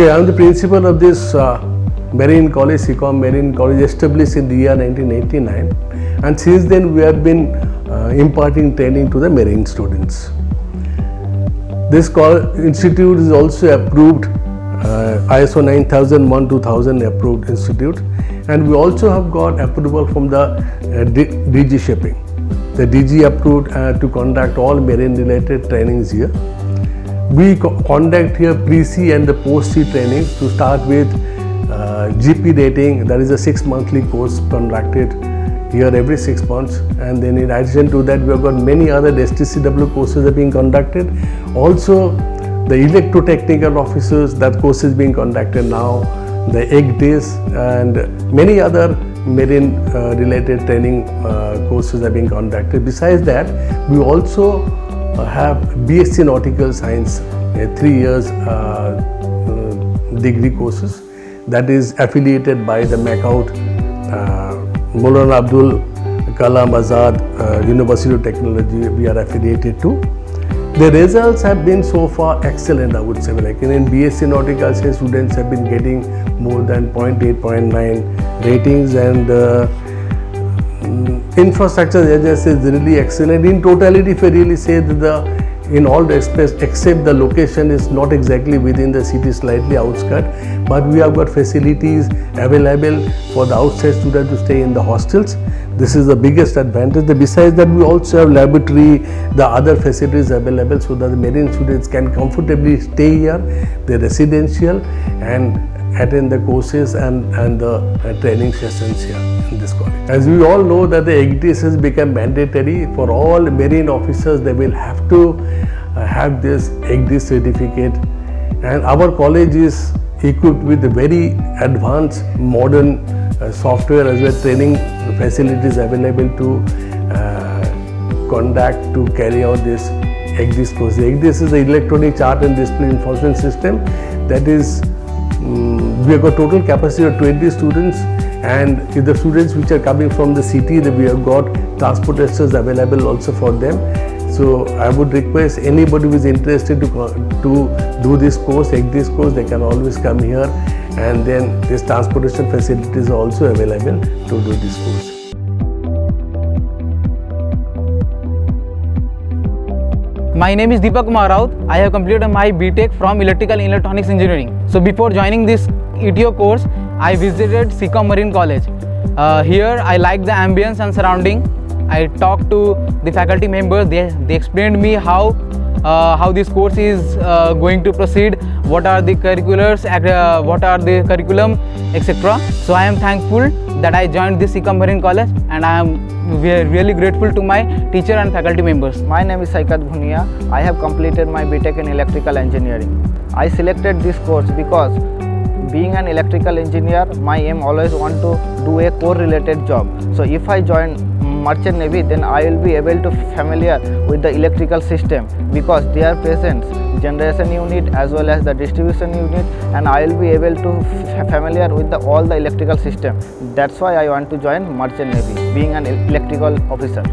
Okay, I'm the principal of this Marine College, SECOM Marine College, established in the year 1989, and since then we have been imparting training to the marine students. This institute is also approved, ISO 9001-2000 approved institute, and we also have got approval from the DG Shipping. The DG approved to conduct all marine related trainings here. We conduct here pre-sea and the post-sea trainings to start with GP rating, that is a 6-monthly course conducted here every 6 months, and then in addition to that we have got many other STCW courses are being conducted. Also the electrotechnical officers, that course is being conducted now, the egg days and many other marine related training courses are being conducted. Besides that, we also have BSc Nautical Science, 3 years degree courses that is affiliated by the MACOUT, Maulana Abdul Kalam Azad University of Technology. We are affiliated to. The results have been so far excellent, I would say. Like in BSc Nautical Science, students have been getting more than 0.8, 0.9 ratings, and infrastructure is really excellent. In totality, if I really say that in all respects, except the location is not exactly within the city, slightly outskirts, but we have got facilities available for the outside students to stay in the hostels. This is the biggest advantage. Besides that, we also have laboratory, the other facilities available so that the marine students can comfortably stay here, the residential, and attend the courses and the training sessions here in this college. As we all know that the ECDIS has become mandatory for all marine officers. They will have to have this ECDIS certificate, and our college is equipped with very advanced modern software as well, training facilities available to conduct, to carry out this ECDIS course. ECDIS is the Electronic Chart and Display Enforcement System. That is, we have got total capacity of 20 students, and if the students which are coming from the city, we have got transportations available also for them. So I would request anybody who is interested to do this course, ECDIS course, they can always come here, and then this transportation facilities are also available to do this course. My name is Deepak Kumar Raut. I have completed my BTech from Electrical and Electronics Engineering. So before joining this ETO course, I visited SECOM Marine College. Here I like the ambience and surrounding. I talked to the faculty members. They explained me how this course is going to proceed, what are the curriculars, what are the curriculum, etc. So I am thankful that I joined this SECOM Marine College, and I am really grateful to my teacher and faculty members. My name is Saikat Bhunia. I have completed my BTech in Electrical Engineering. I selected this course because being an electrical engineer, my aim always want to do a core related job. So if I join Merchant Navy, then I will be able to familiar with the electrical system, because there presents generation unit as well as the distribution unit, and I will be able to familiar with all the electrical system. That's why I want to join Merchant Navy, being an electrical officer.